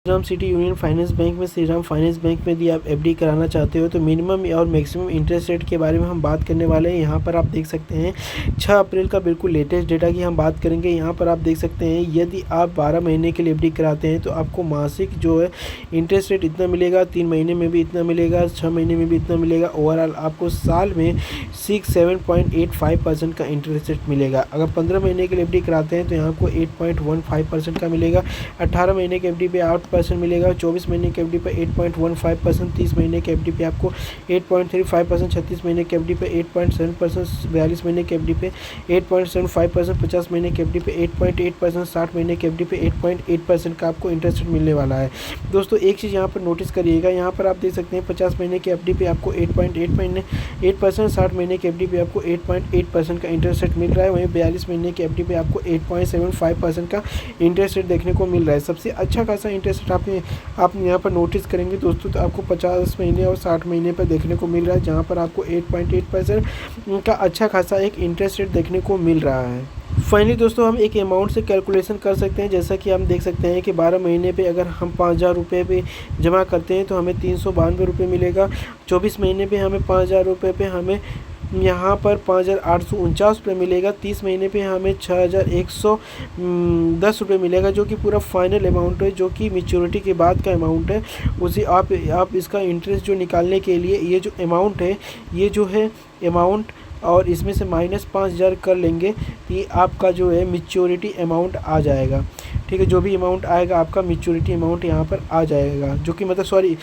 Shriram city union finance bank में Shriram finance bank में यदि आप एफडी कराना चाहते हो तो मिनिमम और मैक्सिमम इंटरेस्ट रेट के बारे में हम बात करने वाले हैं। यहाँ पर आप देख सकते हैं 6 अप्रैल का बिल्कुल लेटेस्ट डेटा की हम बात करेंगे। यहाँ पर आप देख सकते हैं यदि आप 12 महीने के लिए एफडी कराते हैं तो आपको मासिक जो है इंटरेस्ट रेट इतना मिलेगा, 3 महीने में भी इतना मिलेगा, 6 महीने में भी इतना मिलेगा। ओवरऑल आपको साल में 7.85% का इंटरेस्ट रेट मिलेगा। अगर 15 महीने के लिए एफडी कराते हैं तो यहाँ आपको 8.15% का मिलेगा। 18 महीने के एफडी पे 8% मिलेगा। 24 महीने के एफडी पे 8.15%। 30 महीने के एफडी पे आपको 8.35%। 36 महीने के एफडी पे 8.7%। 42 महीने के एफडी पे 8.75%। 50 महीने के एफडी पे 8.8%। 60 महीने के एफडी पे 8.8% का आपको इंटरेस्ट रेट मिलने वाला है। दोस्तों एक चीज़ यहाँ पर नोटिस करिएगा, यहाँ पर आप देख सकते हैं 50 महीने के एफडी पे आपको 8.8%। 60 महीने के एफडी पे आपको 8.8% का इंटरेस्ट रेट मिल रहा है। वहीं 42 महीने के एफडी पे आपको 8.75% का इंटरेस्ट रेट देखने को मिल रहा है। सबसे अच्छा खासा इंटरेस्ट आप यहाँ पर नोटिस करेंगे दोस्तों तो आपको 50 महीने और 60 महीने पर देखने को मिल रहा है, जहाँ पर आपको 8.8% का अच्छा खासा एक इंटरेस्ट रेट देखने को मिल रहा है। फाइनली दोस्तों हम एक अमाउंट से कैलकुलेशन कर सकते हैं, जैसा कि हम देख सकते हैं कि 12 महीने पे अगर हम 5,000 रुपये पे जमा करते हैं तो हमें 392 रुपये मिलेगा। 24 महीने पे हमें 5,000 रुपये पे हमें यहाँ पर 5,849 रुपये मिलेगा। 30 महीने पे हमें 6,110 रुपये मिलेगा, जो कि पूरा फाइनल अमाउंट है, जो कि मैच्योरिटी के बाद का अमाउंट है। उसी आप इसका इंटरेस्ट जो निकालने के लिए ये जो अमाउंट है, ये जो है अमाउंट और इसमें से -5,000 कर लेंगे तो ये आपका जो है मैच्योरिटी अमाउंट आ जाएगा। ठीक है, जो भी अमाउंट आएगा आपका मैच्योरिटी अमाउंट यहाँ पर आ जाएगा, जो कि मतलब सॉरी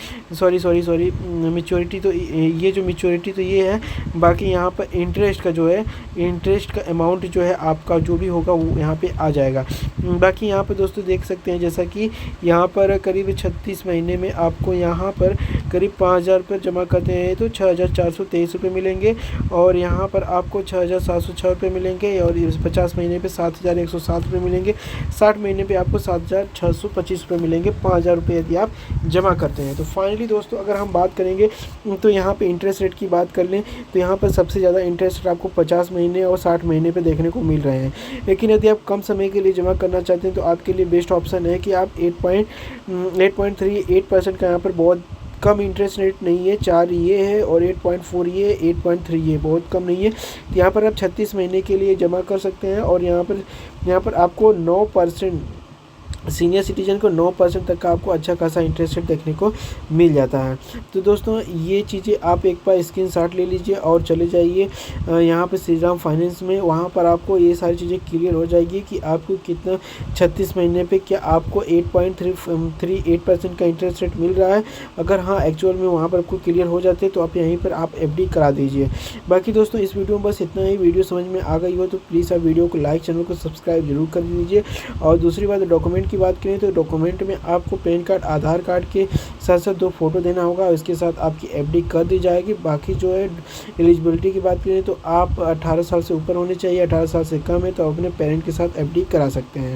मैच्योरिटी तो ये जो मैच्योरिटी तो ये है, बाकी यहाँ पर इंटरेस्ट का जो है इंटरेस्ट का अमाउंट जो है आपका जो भी होगा वो यहाँ पे आ जाएगा। बाकी यहाँ पर दोस्तों देख सकते हैं जैसा कि यहाँ पर करीब 36 महीने में आपको यहाँ पर करीब 5,000 रुपये जमा करते हैं तो 6,423 रुपये मिलेंगे, और यहाँ पर आपको 6,706 रुपये मिलेंगे, और 50 महीने पे 7,107 रुपये मिलेंगे। 60 महीने पे आपको 7,625 रुपये मिलेंगे 5,000 रुपये यदि आप जमा करते हैं। तो फाइनली दोस्तों अगर हम बात करेंगे तो यहाँ पे इंटरेस्ट रेट की बात कर लें तो यहाँ पर सबसे ज़्यादा इंटरेस्ट रेट आपको 50 महीने और 60 महीने पे देखने को मिल रहे हैं। लेकिन यदि आप कम समय के लिए जमा करना चाहते हैं तो आपके लिए बेस्ट ऑप्शन है कि आप 8.38% का यहाँ पर बहुत कम इंटरेस्ट रेट नहीं है, 4 ये है और 8.4 ये, 8.3 ये बहुत कम नहीं है। तो यहाँ पर आप 36 महीने के लिए जमा कर सकते हैं, और यहाँ पर आपको 9% सीनियर सिटीजन को 9% तक का आपको अच्छा खासा इंटरेस्ट रेट देखने को मिल जाता है। तो दोस्तों ये चीज़ें आप एक बार स्क्रीनशॉट ले लीजिए और चले जाइए यहाँ पे श्रीराम फाइनेंस में, वहाँ पर आपको ये सारी चीज़ें क्लियर हो जाएगी कि आपको कितना 36 महीने पे क्या आपको 8.38% का इंटरेस्ट रेट मिल रहा है। अगर हाँ एक्चुअल में वहाँ पर आपको क्लियर हो जाते तो आप यहीं पर आप एफडी करा दीजिए। बाकी दोस्तों इस वीडियो में बस इतना ही। वीडियो समझ में आ गई हो तो प्लीज़ आप वीडियो को लाइक, चैनल को सब्सक्राइब जरूर कर दीजिए। और दूसरी बात डॉक्यूमेंट की बात करें तो डॉक्यूमेंट में आपको पैन कार्ड, आधार कार्ड के साथ साथ 2 फोटो देना होगा, इसके साथ आपकी एफडी कर दी जाएगी। बाकी जो है एलिजिबिलिटी की बात करें तो आप 18 साल से ऊपर होने चाहिए, 18 साल से कम है तो अपने पेरेंट के साथ एफडी करा सकते हैं।